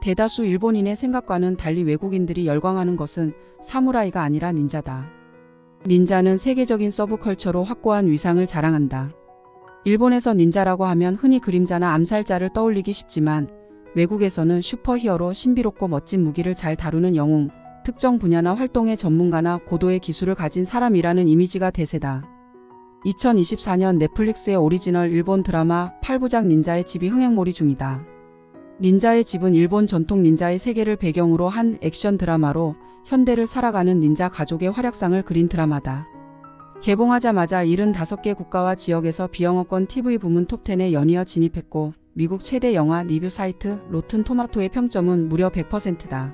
대다수 일본인의 생각과는 달리 외국인들이 열광하는 것은 사무라이가 아니라 닌자다. 닌자는 세계적인 서브컬처로 확고한 위상을 자랑한다. 일본에서 닌자라고 하면 흔히 그림자나 암살자를 떠올리기 쉽지만 외국에서는 슈퍼히어로, 신비롭고 멋진 무기를 잘 다루는 영웅, 특정 분야나 활동의 전문가나 고도의 기술을 가진 사람이라는 이미지가 대세다. 2024년 넷플릭스의 오리지널 일본 드라마 8부작 닌자의 집이 흥행몰이 중이다. 닌자의 집은 일본 전통 닌자의 세계를 배경으로 한 액션 드라마로 현대를 살아가는 닌자 가족의 활약상을 그린 드라마다. 개봉하자마자 75개 국가와 지역에서 비영어권 TV 부문 톱10에 연이어 진입했고 미국 최대 영화 리뷰 사이트 로튼 토마토의 평점은 무려 100%다.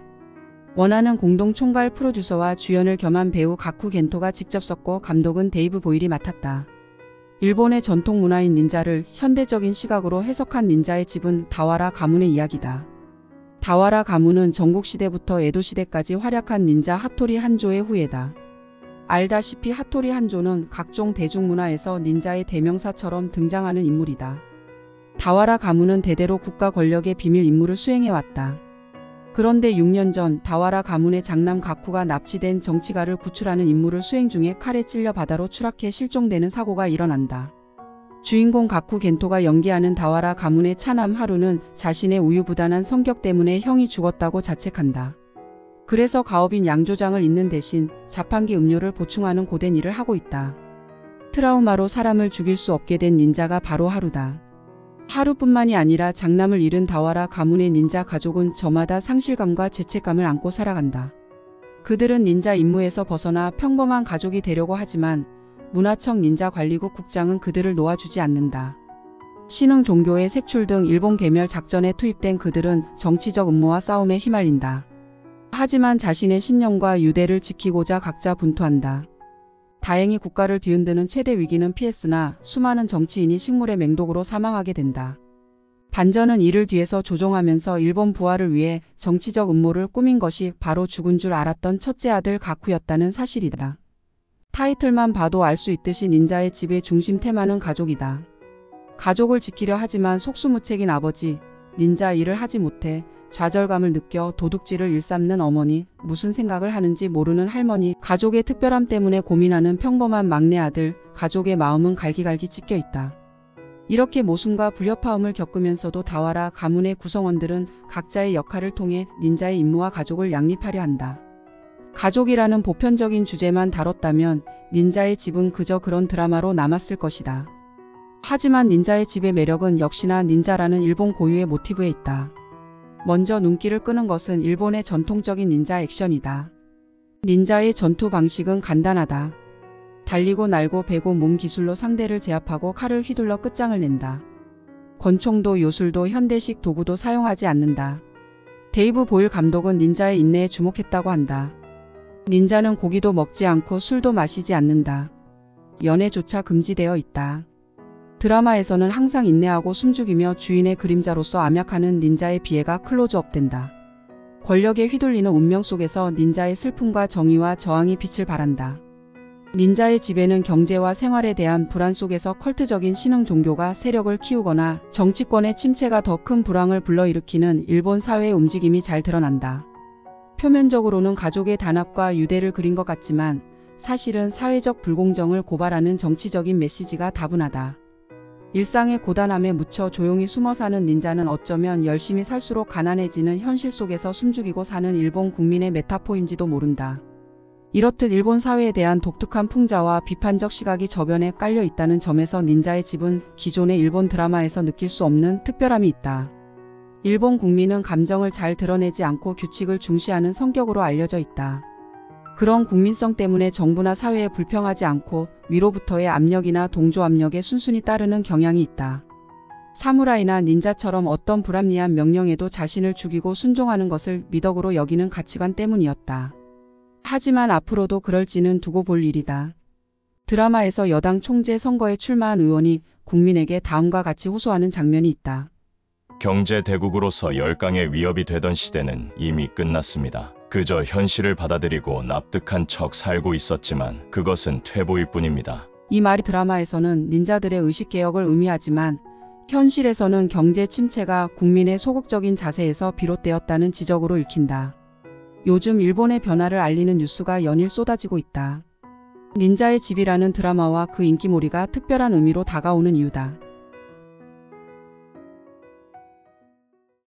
원하는 공동 총괄 프로듀서와 주연을 겸한 배우 가쿠 겐토가 직접 썼고 감독은 데이브 보일이 맡았다. 일본의 전통 문화인 닌자를 현대적인 시각으로 해석한 닌자의 집은 다와라 가문의 이야기다. 다와라 가문은 전국시대부터 에도시대까지 활약한 닌자 하토리 한조의 후예다. 알다시피 하토리 한조는 각종 대중문화에서 닌자의 대명사처럼 등장하는 인물이다. 다와라 가문은 대대로 국가 권력의 비밀 임무를 수행해왔다. 그런데 6년 전 다와라 가문의 장남 가쿠가 납치된 정치가를 구출하는 임무를 수행 중에 칼에 찔려 바다로 추락해 실종되는 사고가 일어난다. 주인공 가쿠 겐토가 연기하는 다와라 가문의 차남 하루는 자신의 우유부단한 성격 때문에 형이 죽었다고 자책한다. 그래서 가업인 양조장을 잇는 대신 자판기 음료를 보충하는 고된 일을 하고 있다. 트라우마로 사람을 죽일 수 없게 된 닌자가 바로 하루다. 하루뿐만이 아니라 장남을 잃은 다와라 가문의 닌자 가족은 저마다 상실감과 죄책감을 안고 살아간다. 그들은 닌자 임무에서 벗어나 평범한 가족이 되려고 하지만 문화청 닌자 관리국 국장은 그들을 놓아주지 않는다. 신흥 종교의 색출 등 일본 괴멸 작전에 투입된 그들은 정치적 음모와 싸움에 휘말린다. 하지만 자신의 신념과 유대를 지키고자 각자 분투한다. 다행히 국가를 뒤흔드는 최대 위기는 피했으나 수많은 정치인이 식물의 맹독으로 사망하게 된다. 반전은 이를 뒤에서 조종하면서 일본 부활을 위해 정치적 음모를 꾸민 것이 바로 죽은 줄 알았던 첫째 아들 가쿠였다는 사실이다. 타이틀만 봐도 알 수 있듯이 닌자의 집의 중심 테마는 가족이다. 가족을 지키려 하지만 속수무책인 아버지, 닌자 일을 하지 못해 좌절감을 느껴 도둑질을 일삼는 어머니, 무슨 생각을 하는지 모르는 할머니, 가족의 특별함 때문에 고민하는 평범한 막내 아들, 가족의 마음은 갈기갈기 찢겨 있다. 이렇게 모순과 불협화음을 겪으면서도 다와라 가문의 구성원들은 각자의 역할을 통해 닌자의 임무와 가족을 양립하려 한다. 가족이라는 보편적인 주제만 다뤘다면 닌자의 집은 그저 그런 드라마로 남았을 것이다. 하지만 닌자의 집의 매력은 역시나 닌자라는 일본 고유의 모티브에 있다. 먼저 눈길을 끄는 것은 일본의 전통적인 닌자 액션이다. 닌자의 전투 방식은 간단하다. 달리고 날고 베고 몸 기술로 상대를 제압하고 칼을 휘둘러 끝장을 낸다. 권총도 요술도 현대식 도구도 사용하지 않는다. 데이브 보일 감독은 닌자의 인내에 주목했다고 한다. 닌자는 고기도 먹지 않고 술도 마시지 않는다. 연애조차 금지되어 있다. 드라마에서는 항상 인내하고 숨죽이며 주인의 그림자로서 암약하는 닌자의 비애가 클로즈업된다. 권력에 휘둘리는 운명 속에서 닌자의 슬픔과 정의와 저항이 빛을 발한다. 닌자의 집에는 경제와 생활에 대한 불안 속에서 컬트적인 신흥 종교가 세력을 키우거나 정치권의 침체가 더 큰 불황을 불러일으키는 일본 사회의 움직임이 잘 드러난다. 표면적으로는 가족의 단합과 유대를 그린 것 같지만 사실은 사회적 불공정을 고발하는 정치적인 메시지가 다분하다. 일상의 고단함에 묻혀 조용히 숨어 사는 닌자는 어쩌면 열심히 살수록 가난해지는 현실 속에서 숨죽이고 사는 일본 국민의 메타포인지도 모른다. 이렇듯 일본 사회에 대한 독특한 풍자와 비판적 시각이 저변에 깔려 있다는 점에서 닌자의 집은 기존의 일본 드라마에서 느낄 수 없는 특별함이 있다. 일본 국민은 감정을 잘 드러내지 않고 규칙을 중시하는 성격으로 알려져 있다. 그런 국민성 때문에 정부나 사회에 불평하지 않고 위로부터의 압력이나 동조 압력에 순순히 따르는 경향이 있다. 사무라이나 닌자처럼 어떤 불합리한 명령에도 자신을 죽이고 순종하는 것을 미덕으로 여기는 가치관 때문이었다. 하지만 앞으로도 그럴지는 두고 볼 일이다. 드라마에서 여당 총재 선거에 출마한 의원이 국민에게 다음과 같이 호소하는 장면이 있다. 경제 대국으로서 열강의 위협이 되던 시대는 이미 끝났습니다. 그저 현실을 받아들이고 납득한 척 살고 있었지만 그것은 퇴보일 뿐입니다. 이 말이 드라마에서는 닌자들의 의식개혁을 의미하지만 현실에서는 경제 침체가 국민의 소극적인 자세에서 비롯되었다는 지적으로 읽힌다. 요즘 일본의 변화를 알리는 뉴스가 연일 쏟아지고 있다. 닌자의 집이라는 드라마와 그 인기몰이가 특별한 의미로 다가오는 이유다.